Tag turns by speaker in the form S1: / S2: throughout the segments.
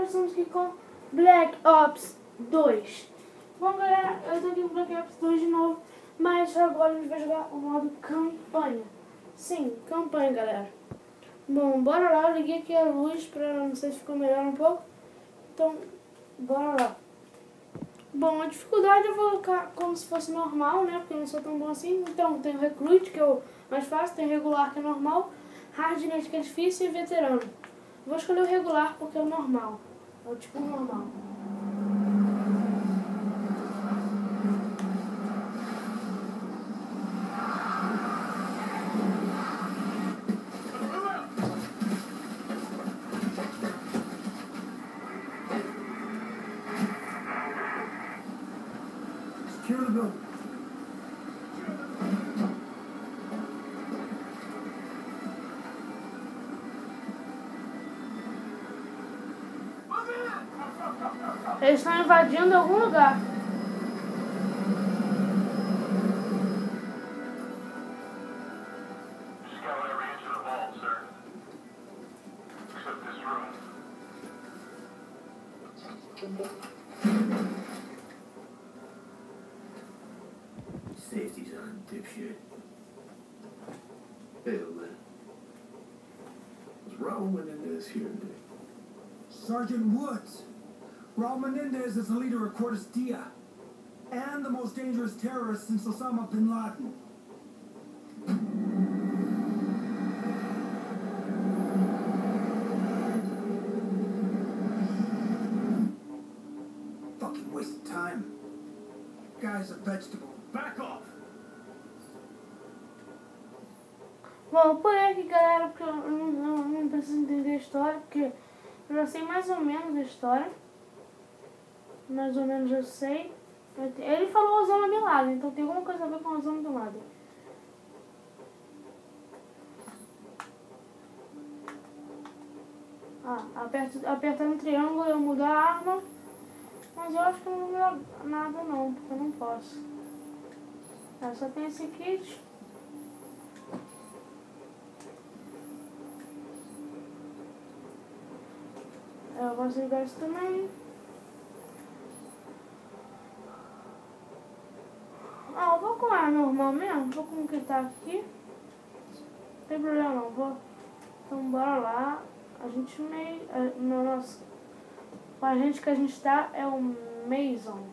S1: estamos aqui com Black Ops 2. Bom galera, eu tô aqui com Black Ops 2 de novo, mas agora a gente vai jogar o modo campanha. Sim, campanha galera. Bom, bora lá, eu liguei aqui a luz pra não sei se ficou melhor um pouco. Então, bora lá. Bom, a dificuldade eu vou colocar como se fosse normal, né, porque eu não sou tão bom assim. Então, tem o Recruit, que é o mais fácil, tem o regular, que é normal, Hardnet, que é difícil, e veterano. Vou escolher o regular porque é o normal. É o tipo normal.
S2: Secure the building.
S1: Eles estão invadindo algum lugar.
S3: Scout every inch of the vault, sir. Except this room.
S2: Safety's on, dipshit. Hey, man. Was Raul Menendez here today?
S4: Sergeant Woods. Raul Menendez is the leader of Cortes Dia and the most dangerous terrorist since Osama bin Laden. Fucking waste of time. Guy's a vegetable.
S2: Back off!
S1: Bom, vou pôr aqui galera, porque eu não preciso entender a história, porque eu já sei mais ou menos a história. Mais ou menos eu sei. Ele falou Osama Bin Laden, então tem alguma coisa a ver com Osama Bin Laden. Apertando o triângulo eu mudo a arma. Mas eu acho que não muda nada não, porque eu não posso. Só tem esse kit. Eu posso ligar isso também. Eu vou com a normal mesmo, vou com o que tá aqui. Não tem problema não, vou. Então bora lá. A gente meio. Nossa. O agente que a gente tá é o Mason.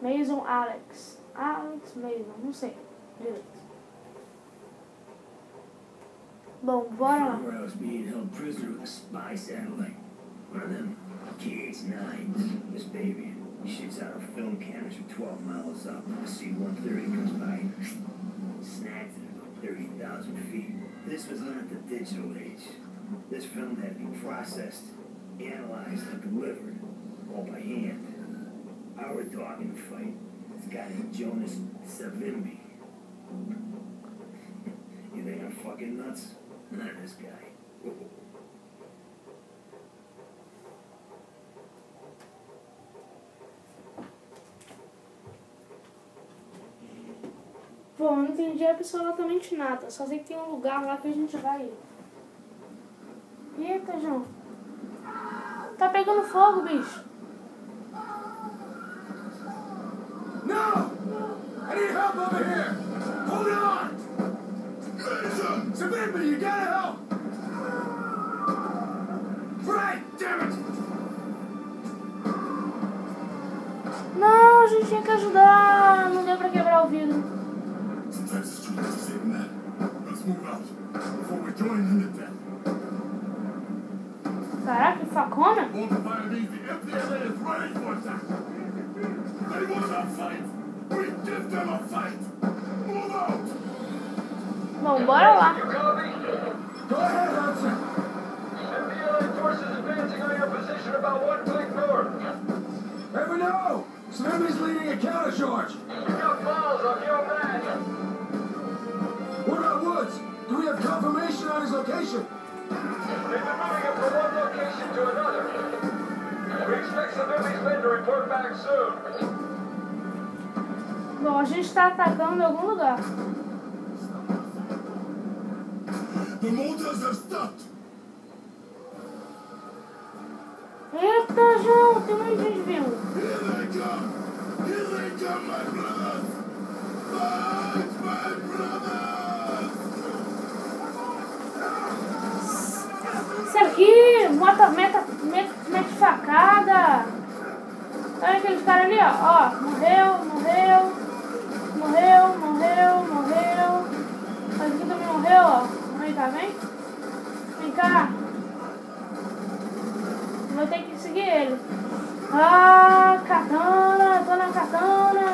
S1: Mason Alex. Alex Mason, não sei direito. Bom, bora lá.
S2: Where I was being held prisoner with a spy satellite. One of them KH-9s. This baby shoots out our film cannons from 12 miles up. A C-130 comes by, snags it at 30,000 feet. This was not the digital age. This film had to be processed, analyzed, and delivered, all by hand. Our dog in the fight, this guy named Jonas Savimbi. You think I'm fucking nuts? Not this guy.
S1: Bom, não entendi absolutamente nada. Só sei que tem um lugar lá que a gente vai ir. Eita, João. Tá pegando fogo, bicho.
S4: No! I need help over here! Hold on! Savimbi, you gotta help! Right, damn it!
S1: Não, a gente tinha que ajudar. Não deu pra quebrar o vidro.
S2: Sometimes it's too late to save a man. Let's move out before we join in the death.
S1: Caraca, que facona.
S2: Won't fire these. The MPLA is ready for attack. They want a fight. We give them a fight. Move out.
S1: Bom, bora lá.
S3: You copy?
S4: Go ahead, Hudson!
S3: MPLA forces advancing on your position about 1 click north.
S4: Hey, we know! Savimbi's leading a countercharge!
S3: You got miles on your man.
S4: What about Woods? Do we have confirmation on his location?
S3: They've been moving him from one location to another. We expect Savimbi's men to report back soon.
S1: Bom, a gente tá atacando em algum lugar.
S2: The motors have stopped.
S1: João, tem muita gente vindo.
S5: Here they come, my brothers! Fight, my brothers!
S1: Isso aqui, mete facada. Olha aqueles caras ali, ó. Morreu. Mas aqui também morreu, ó. Vem cá, vem. Vem cá. Vou ter que seguir ele. Katana. Tô na katana.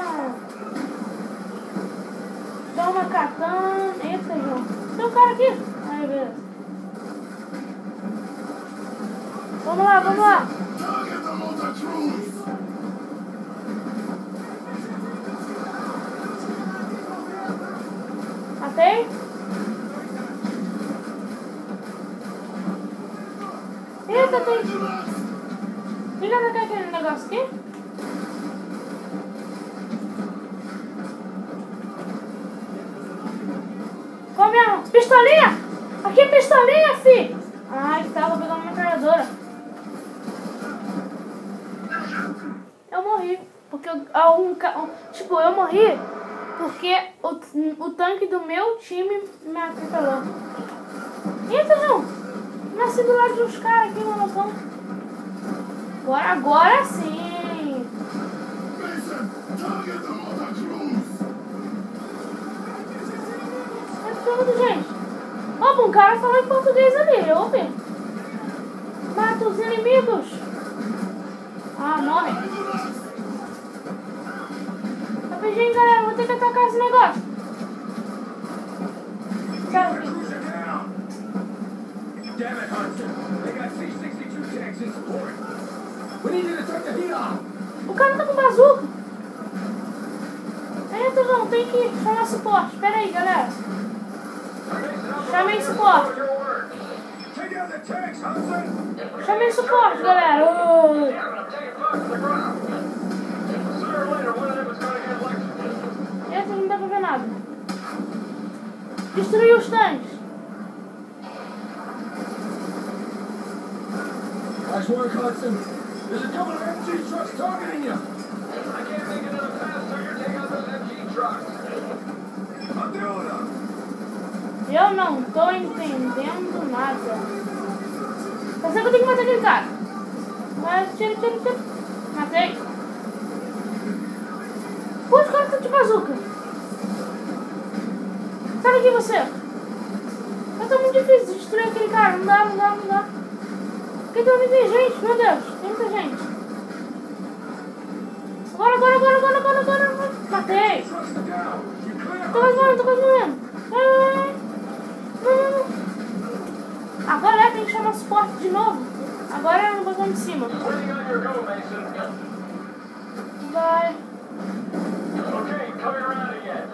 S1: Toma katana. Eita, João. Tem um cara aqui. Aí, beleza. Vamos lá.
S5: Target the multitudes!
S1: Matei. Eita, tem... Liga aquele negócio aqui. Qual mesmo? Pistolinha! Aqui é pistolinha, fi! Ai, que tá, vou pegar uma metralhadora. Eu morri. Porque eu morri porque o tanque do meu time me atropelou. Eita, João! Nasci do lado de uns caras aqui, malucão. Agora sim!
S5: Mason, target the multitudes!
S1: Tá tudo, gente. Opa, um cara falou em português ali, eu ouvi. Mata os inimigos. Morre. Rapidinho, galera, vou ter que atacar esse negócio. Sabe?
S3: Damn it, Hudson. They got C-62 tanks in support. We need you to take the heat off.
S1: O cara tá com bazuca. Eita, João, tem que chamar suporte. Espera aí, galera. Chamei suporte.
S3: Take out the tanks, Hudson.
S1: Chamei suporte, galera.
S3: Yeah, but I'm taking fire from the ground. Sooner or later, one of them is going to get electrocuted.
S1: Eita, não dá pra ver nada. Destruiu os tanques.
S3: Nice work, Hudson. There's a couple of MG trucks targeting you. I can't make another pass, so you're taking out those MG trucks. I'm doing them.
S1: Eu não tô entendendo nada. Só sei que eu tenho que matar aquele cara. Mas tira. Matei. Pô, os caras estão de bazuca. Sai daqui, você. Mas tá muito difícil destruir aquele cara. Não dá. Porque tem muita gente, meu Deus. Tem muita gente. Agora. Matei. Tô quase morrendo. Vai. Agora tem que chamar suporte de novo. Agora é no botão de cima.
S3: Waiting on your go, Mason.
S1: Vai.
S3: Okay, coming around again.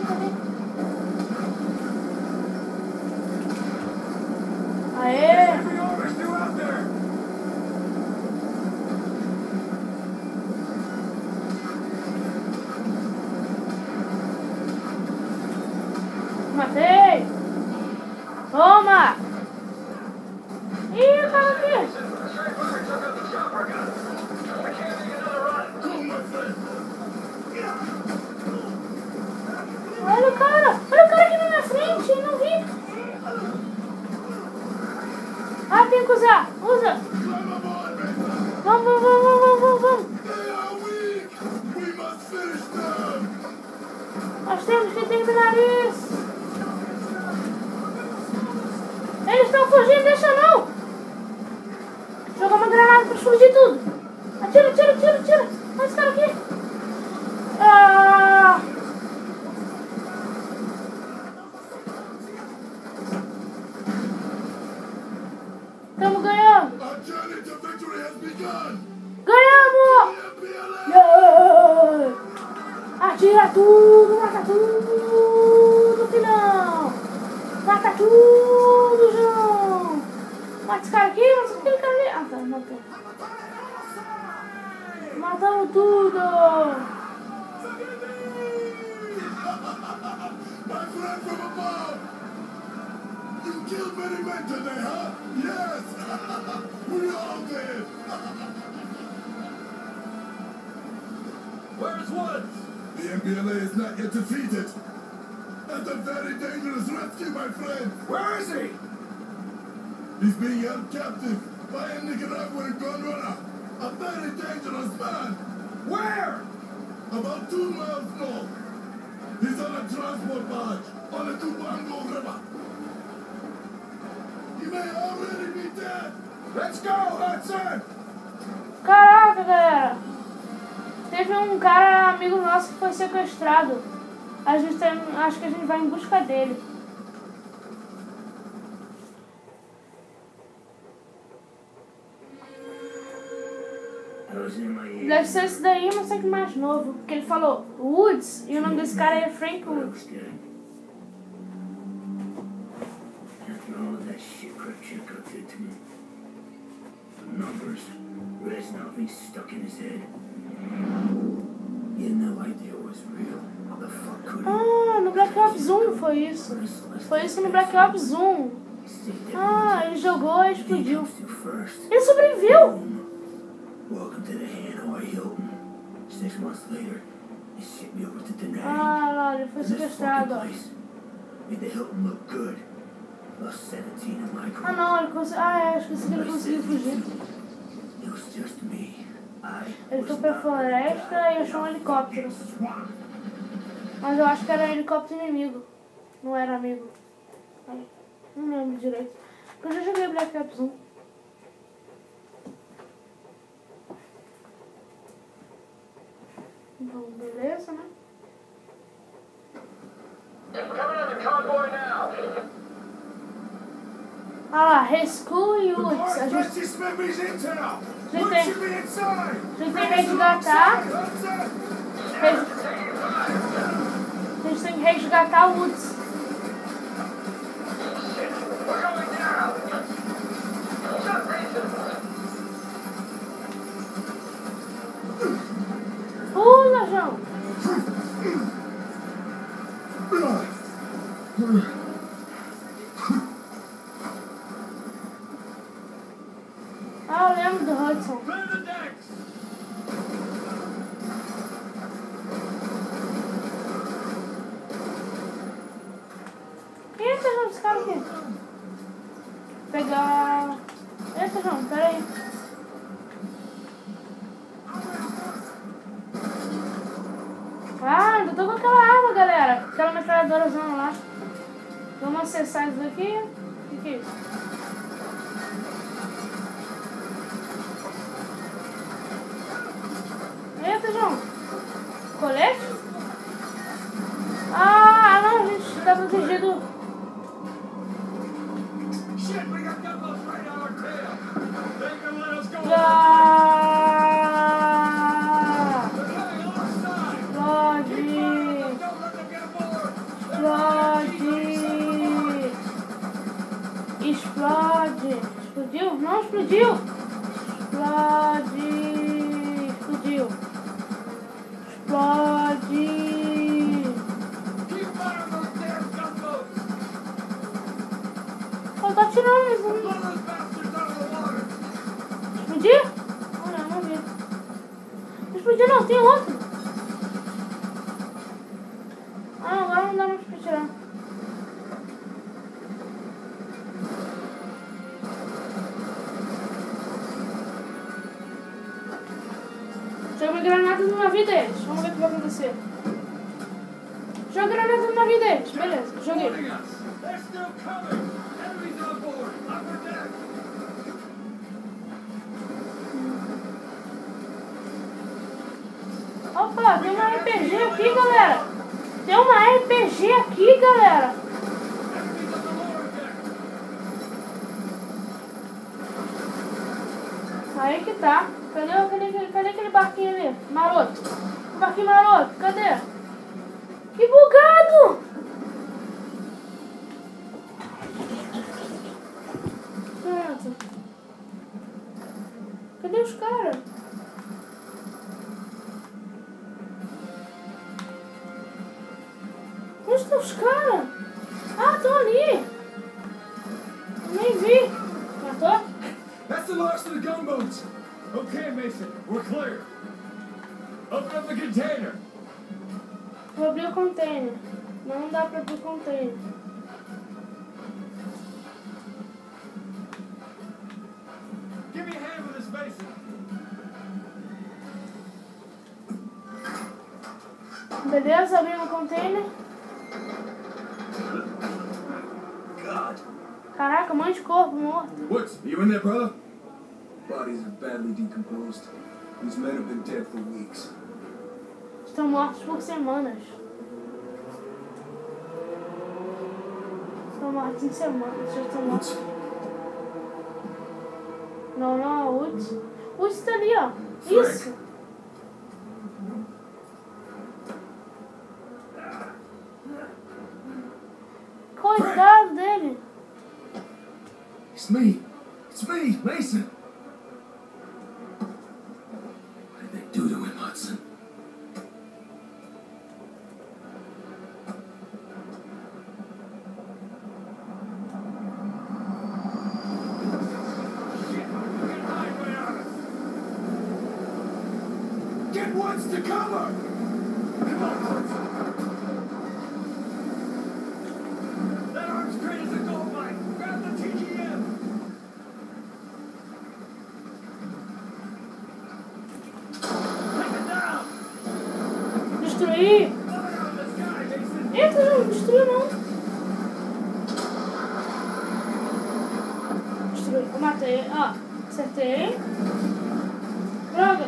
S1: Cadê? Aê!
S3: Every order still out there.
S1: Matei! Toma! Ih, o cara aqui! Olha o cara aqui na minha frente, eu não vi! Tem que usar! Usa! Vamos!
S5: They are weak! We must finish them!
S1: Nós temos que terminar isso! Eles estão fugindo, deixa não! Jogar uma granada pra explodir tudo! Atira! Olha esse cara aqui! Estamos ganhando!
S5: Our journey to victory has begun!
S1: Ganhamos!
S5: MPLA!
S1: Yeah! Atira tudo! Mata tudo, filhão! Mata tudo, João! Mata esse cara aqui, mata aquele cara ali! Tá, matou. Matamos tudo!
S5: My friend from above! You killed many men today, huh? Yes! We all did!
S3: Where's Woods?
S5: The MPLA is not yet defeated. That's a very dangerous rescue, my friend.
S3: Where is he?
S5: He's being held captive by a Nicaraguan gunrunner. A very dangerous man.
S3: Where?
S5: About 2 miles north. He's on a transport barge on the Tubango River. He may already be dead.
S3: Let's go, Hudson!
S1: Caraca, galera. Teve um cara, amigo nosso, que foi sequestrado. Acho que a gente vai em busca dele. Deve ser esse daí, mas só que mais novo. Porque ele falou Woods e o nome desse cara é Frank Woods.
S2: After all of that shit Kravchenko did to me. The numbers, Reznov, he's stuck in his head. He had no idea it was real. How the fuck could he?
S1: Ah, no Black Ops 1 foi isso. Foi isso no Black Ops 1. Ah, ele jogou e explodiu. Ele sobreviveu!
S2: Welcome to the Hanoi Hilton. 6 months later, they shipped me over to Denali.
S1: Ah, não, ele foi
S2: This fucking
S1: sequestrado.
S2: place made the Hilton look good. Lost 17 in my crew.
S1: Ah, não, ele conseguiu. Ah, esqueci que ele conseguiu fugir.
S2: It was just me.
S1: Ele foi pra floresta e achou um helicóptero. Mas eu acho que era helicóptero inimigo. Não era amigo. Ai, não lembro direito. Porque eu já joguei Black Ops 1. Então, beleza, né?
S3: Coming on the convoy now.
S1: Ah lá, Rescue e Woods. A gente
S5: Smithy's intel!
S1: They
S5: What
S1: think-
S5: should be inside?
S1: tem que resgatar.
S5: Hudson!
S1: A gente tem que resgatar o Woods.
S3: We're going down. Shut Mason.
S1: Pula, João. Ah, eu lembro do Hudson.
S3: Clear the decks.
S1: Eita, João, esse cara aqui. Pegar... Eita, João, peraí. Ah, ainda tô com aquela arma, galera. Aquela metralhadorazona lá. Vamos acessar isso daqui. O que é isso? Eita, João. Colete? Ah, não, a gente tá protegido.
S3: Shit, we got gunboats right on our tail. They can let us go.
S1: Ah,
S3: They're coming on our side.
S1: explode.
S3: Don't let them get aboard.
S1: Explode! Explode! Explodiu? Não explodiu! Explode! Explodiu! Explode!
S3: Keep firing those damn gunboats.
S1: Ela tá atirando isso.
S3: Blow those bastards out of the water.
S1: Explodiu? Olha, não vi. Não explodiu não, tem outro. Ah, agora não dá mais pra tirar. Joga uma granada no navio deles. Vamos ver o que vai acontecer. Joga granada no navio deles. Beleza, joguei.
S3: Warning us. They're still coming. Enemies on board. Upper deck.
S1: Opa, tem uma RPG aqui, galera. Tem uma RPG aqui, galera.
S3: Enemies on the lower deck.
S1: Aí que tá. Cadê aquele barquinho ali? Maroto. O barquinho maroto, cadê? Que bugado! Pronto. Cadê os caras? Onde estão os caras? Ah, estão ali!
S3: Okay, Mason, we're clear. Open up the container.
S1: Vou abrir o container. Não dá pra abrir o container.
S3: Give me a hand with this, Mason.
S1: Beleza, abrimos o container.
S2: God.
S1: Caraca, um monte de corpo morto.
S3: Woods, are you in there, brother?
S5: Bodies are badly decomposed. These men have been dead for weeks.
S1: Estão mortos por semanas. Estão mortos em semanas. Já estão mortos. Não, não é o Woods. O Woods tá ali, ó. Isso. Coitado dele.
S5: It's me. It's me, Mason. What did they do to him, Hudson? Get Woods to cover! Come on, Woods.
S3: That arms crate is a gold mine. Grab the TGM. Take it down.
S1: Destruir.
S3: Fire on this guy, Mason.
S1: Eita, não destruiu não. Destruí. Eu matei. Ó, acertei. Droga.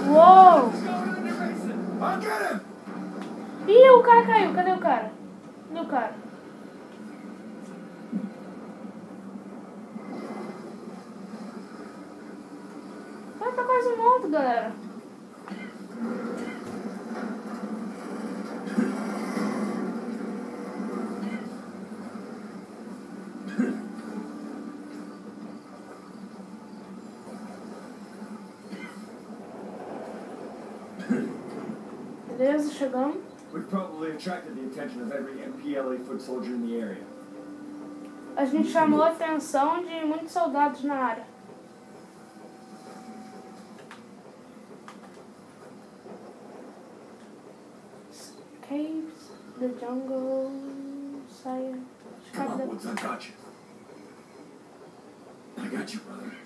S1: Uou.
S3: What's going on here, Mason?
S5: I'll get him!
S1: Ih, o cara caiu. Cadê o cara? Cadê o cara? O cara tá quase morto, galera. Beleza, chegamos.
S3: We've probably attracted the attention of every MPLA foot soldier in the area.
S1: A gente chamou a atenção de muitos soldados na área. Caves, the jungle, saia.
S5: Come on, Woods, I got you. I got you, brother.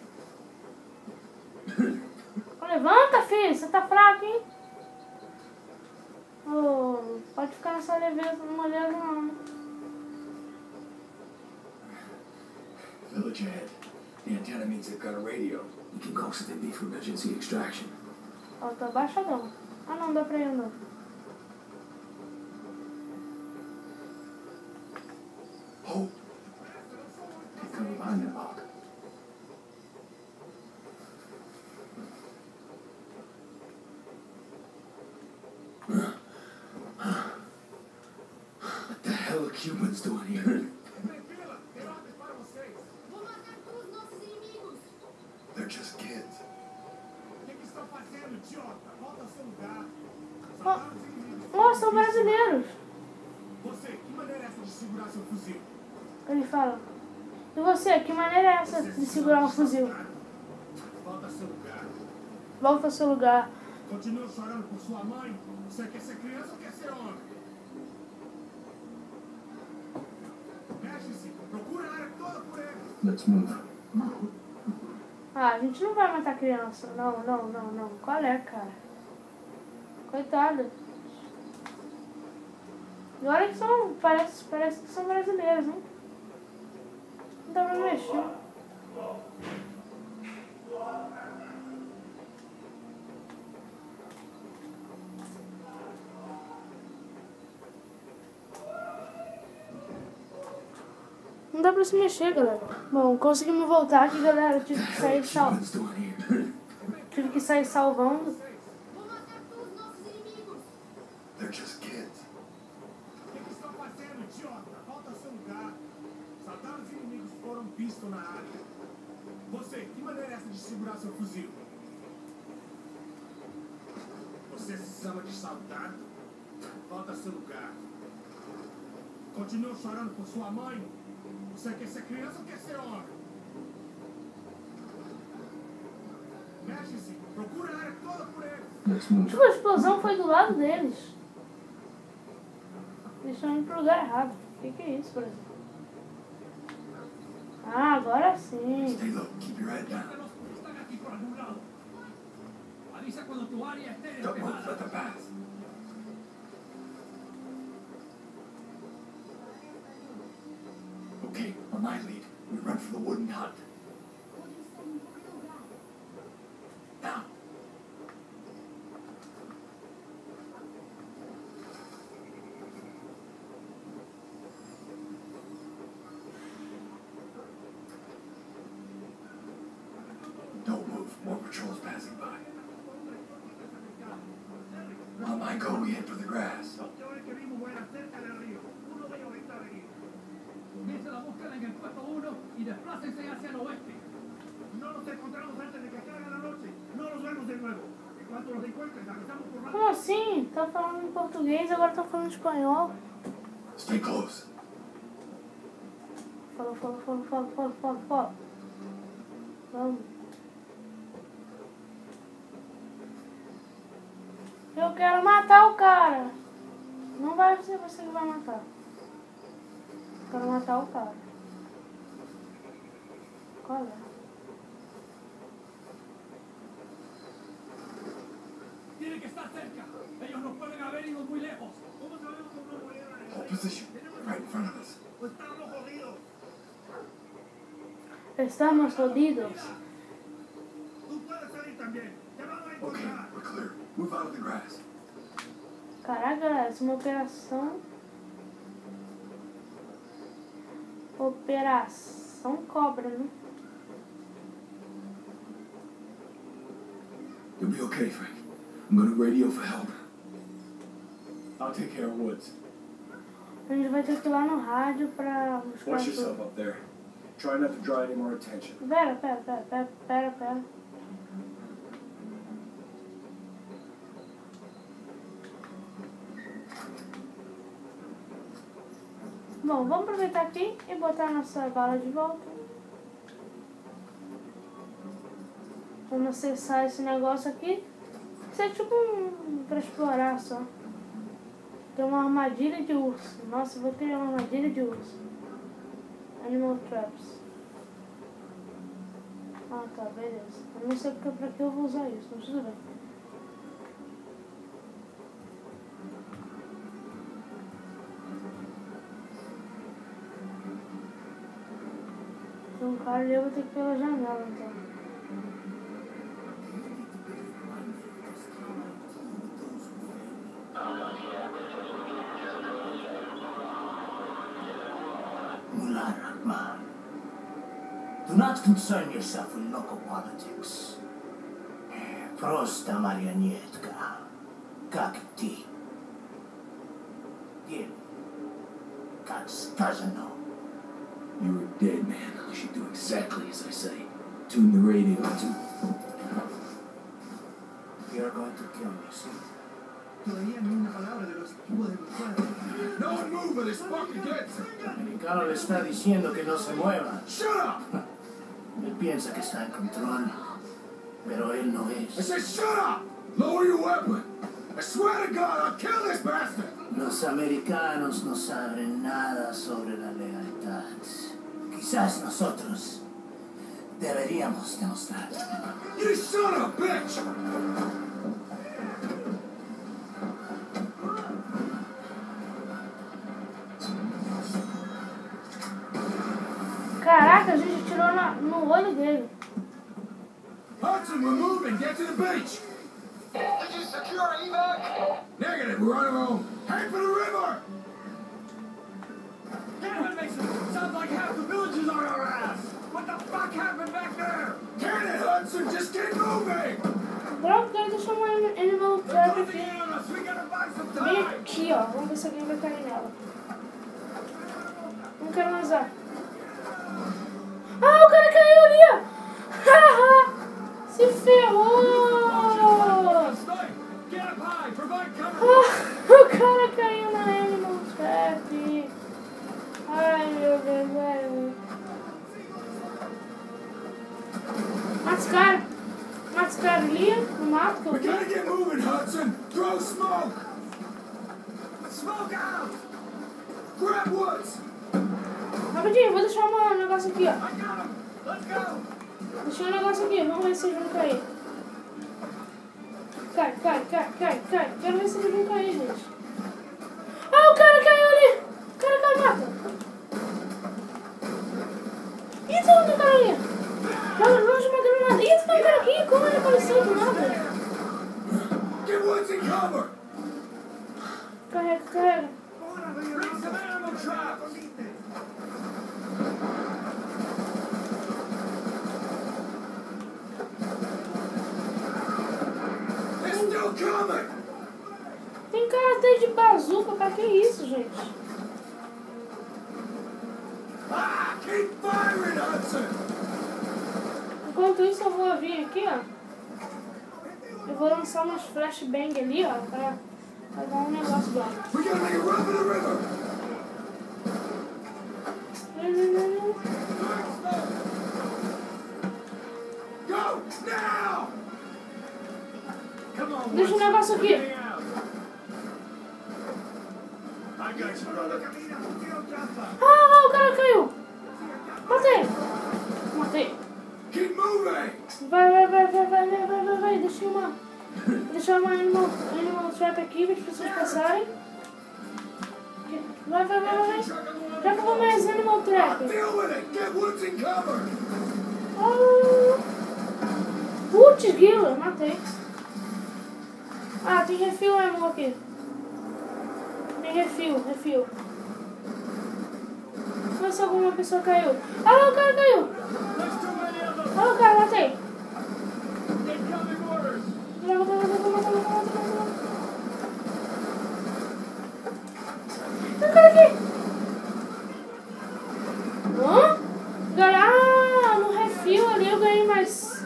S1: Levanta, filho, você tá fraco, hein? Oh, pode ficar nessa leveza, moleza não.
S5: Village ahead. The antenna means they've got a radio. You can go so they need for emergency extraction.
S1: Ó, tô abaixadão. Ah, não, dá pra ir andando.
S5: Oh! They're coming behind that rock. What the hell are Cubans doing here?
S6: Vou matar todos os nossos inimigos.
S5: They're just kids.
S1: Oh, são brasileiros.
S4: Você, que maneira é essa de segurar seu fuzil?
S1: Ele fala. E você, que maneira é essa de segurar um fuzil?
S4: Volta ao seu lugar.
S1: Volta ao seu lugar.
S4: Continua chorando por sua mãe? Você quer ser criança ou quer ser homem? Mexe-se, procura a área toda por ele.
S5: Let's move.
S1: Ah, a gente não vai matar criança. Não, não, não, não. Qual é, cara? Coitada. E olha que são. Parece que são brasileiros, hein? Não dá pra mexer. Não dá pra se mexer, galera. Bom, conseguimos voltar aqui, galera. Eu tive que sair
S5: Cubans doing here?
S1: Tive que sair salvando.
S6: Vou matar todos os nossos inimigos.
S5: They're just kids.
S4: O que estão fazendo, idiota? Volta ao seu lugar. Soldados inimigos foram vistos na área. Você, que maneira é essa de segurar seu fuzil? Você se chama de soldado? Volta ao seu lugar. Continua chorando por sua mãe? Você quer ser criança ou quer ser homem? Mexe-se, procura a área toda por ele.
S5: Next move.
S1: Tipo, a explosão foi do lado deles. Eles estão indo pro lugar errado. O que é isso, por exemplo? Ah, agora sim.
S5: Stay low. Keep your head down.
S3: Están aquí por algún lado. Avisa cuando tu área esté
S5: Don't move.
S3: despejada.
S5: Let them pass. Okay, on my lead. We run for the wooden hut. Now. Don't move. More patrols passing by. On my go, we head for the grass.
S4: Los peores que vimos eran cerca del río. Uno de ellos está herido.
S3: Comienza la búsqueda en el puesto 1 y desplácense hacia el oeste.
S4: No los encontramos antes de que caiga la noche. No los vemos de nuevo. En cuanto los encuentres, avisamos por radio.
S1: Como assim? Tá falando em português, agora tá falando em espanhol.
S5: Stay close.
S1: Fala. Vamos. Eu quero matar o cara. Não vai ser você que vai matar. Eu quero matar o cara. Qual é?
S3: Tiene que estar cerca. Ellos no pueden haber ido muy lejos.
S4: ¿Cómo sabemos que no murieron en el
S5: Hold
S4: río?
S5: position. Right in front of us.
S4: Pues estamos jodidos.
S1: Estamos jodidos.
S4: Tú puedes salir también. Te van a
S5: Okay,
S4: encontrar.
S5: we're clear. Move out of the grass.
S1: Caraca, galera, essa é uma operação. Operação Cobra, né?
S5: You'll be okay, Frank. I'm gonna radio for help. I'll take care of Woods.
S1: A gente vai ter que ir lá no rádio pra buscar.
S7: Watch yourself up there. Try not to draw any more attention.
S1: Pera. Bom, vamos aproveitar aqui e botar a nossa bala de volta. Vamos acessar esse negócio aqui. Isso é tipo pra explorar só. Tem uma armadilha de urso. Nossa, eu vou criar uma armadilha de urso. Animal Traps. Ah, tá, beleza. Eu não sei pra que eu vou usar isso, mas tudo bem. Tem um cara ali, eu vou ter que ir pela janela, então.
S2: Mullah Rahman. Do not concern yourself with local politics. Просто марионетка, как ты. Give, как сказано.
S5: You were dead, man. You should do exactly as I say. Tune the radio to...
S2: You're going to kill me, see?
S4: Todavía ni una palabra de los equipos de luchar.
S5: No one move or this fucking gets it!
S2: El americano le está diciendo que no se mueva.
S5: Shut up!
S2: Él piensa que está en control, pero él no
S5: I
S2: es.
S5: said shut up! Lower your weapon! I swear to God, I'll kill this bastard!
S2: Los americanos no saben nada sobre la lealtad. Quizás nosotros deberíamos demostrar.
S5: You son of a bitch!
S1: Caraca, a gente tirou no olho dele.
S5: Hudson, we're moving! Get to the beach!
S3: Did you secure evac?
S5: Negative, we're on our own. Head for the river!
S3: Damn it, Mason! Sounds like half the village is on our ass! What the fuck happened back there?
S5: Get it, Hudson! Just keep moving!
S1: Droga, cara, deixa uma Animal Trap
S3: Closing
S1: aqui.
S3: in on us! We gotta buy some
S1: Bem
S3: time!
S1: aqui, ó. Vamos ver se alguém vai cair nela. Não quero mais usar. Ah, o cara caiu ali, ó. Haha. Se ferrou.
S3: Stay! Get up high! Provide cover!
S1: Ah, o cara caiu na Animal Trap. os caras. Mata os caras ali, no mato, que eu
S3: We
S1: vi.
S3: gotta get moving, Hudson. Throw smoke.
S4: Smoke out!
S3: Grab Woods.
S1: Rapidinho, vou deixar um negócio aqui, ó.
S4: I got him! Let's go!
S1: Deixei um negócio aqui, vamos ver se eles vão cair. Cai. Quero ver se eles vão cair, gente. Ah, o cara caiu ali! O cara caiu, mata! Ih, tem outro cara ali! Longe uma granada! Ih, tem um cara aqui! Como ele apareceu do nada?
S3: Get Woods in cover.
S1: Carrega.
S4: Bring some animal traps!
S3: They're still coming.
S1: Tem cara até de bazuca, pra que isso, gente?
S3: Ah, keep firing, Hudson.
S1: Enquanto isso, eu vou vir aqui, ó. Eu vou lançar umas flashbang ali, ó, pra dar um negócio lá.
S3: We gotta make a run for the river. Go now.
S4: Come on,
S1: Deixa o
S4: Woods.
S1: negócio aqui.
S4: Getting out. I got you, brother.
S1: Ah, o cara caiu. Matei.
S3: Keep moving.
S1: Vai. Deixa uma animal trap aqui para as pessoas passarem. Vai. Já que eu vou mais animal trap.
S3: Deal with it. Get Woods in cover.
S1: Putz, grila, matei. Ah, tem refil ammo aqui. Tem refil. Vamos ver se alguma pessoa caiu. Ah, o cara caiu.
S4: There's too many of them.
S1: Ah, o cara, matei.
S4: Incoming orders.
S1: Mata. Tem um cara aqui. Hã? Ah, no refil ali eu ganhei mais.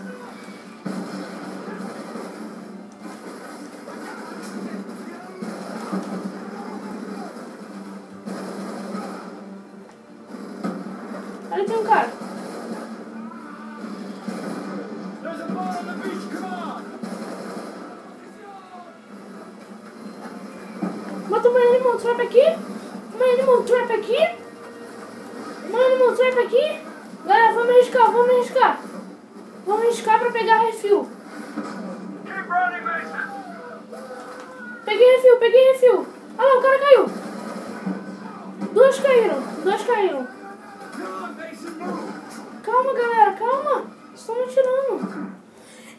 S1: Ali tem um cara.
S4: There's a boat on the beach. Come on.
S1: Bota uma animal trap aqui. Galera, vamos arriscar pra pegar refil.
S4: Keep running, Mason.
S1: Peguei refil. Ah lá, o cara caiu. Dois caíram.
S4: Come on, Mason, move.
S1: Calma, galera, calma. Estão me atirando.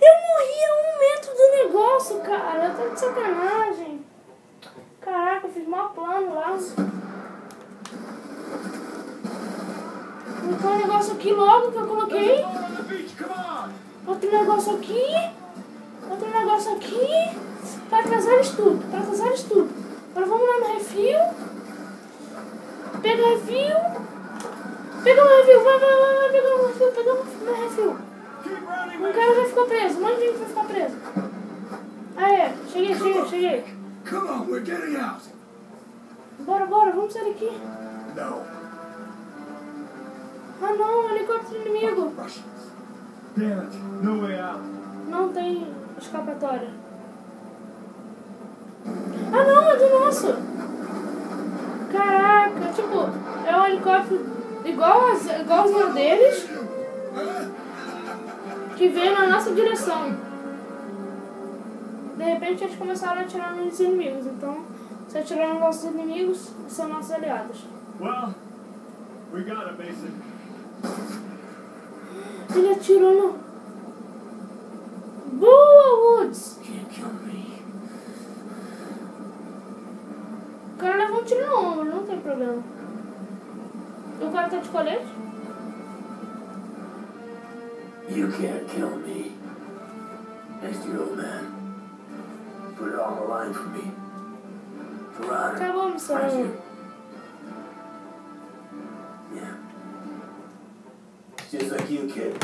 S1: Eu morri a 1 metro do negócio, cara. Tá de sacanagem. Caraca, eu fiz maior plano lá. Botar um negócio aqui logo que eu coloquei.
S4: There's a boat on the beach. Come on.
S1: Outro negócio aqui. Pra atrasar eles tudo. Agora vamos lá no refil. Pega o refil. Vai pegar o refil.
S4: Keep running,
S1: Um
S4: Mason.
S1: cara já ficou preso. Um monte de gente vai ficar preso. Ah, é. Cheguei.
S3: Come on, we're getting out.
S1: Bora, vamos sair daqui.
S3: No.
S1: Ah, não, helicóptero inimigo.
S3: Russians.
S4: Damn it. No way out.
S1: Não tem escapatória. Ah, não, é do nosso. Caraca, tipo, é um helicóptero igualzinho deles, que veio na nossa direção. De repente eles começaram a atirar nos inimigos, então se atirar nos nossos inimigos, são nossos aliados.
S4: Well, we got it, Mason.
S1: Ele atirou no... Boa, Woods!
S2: Can't kill me.
S1: O cara levou um tiro no ombro, não tem problema. O cara tá de colete?
S2: You can't kill me. Next to you, old man. Put it on the line for me. For honor.
S1: Acabou a missão.
S2: Friendship. Yeah. Just like you, kid.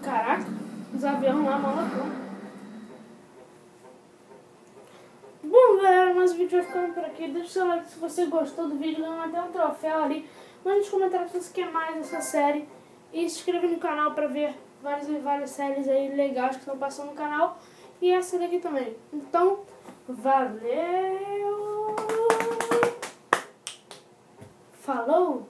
S1: Caraca, os aviões lá, maluco. Bom, galera, mas o vídeo gente vai ficando por aqui. Deixa o seu like se você gostou do vídeo, ganhou até um troféu ali. Mande nos comentários se você quer mais dessa série. E se inscreva no canal para ver várias séries aí legais que estão passando no canal. E essa daqui também. Então, valeu! Falou!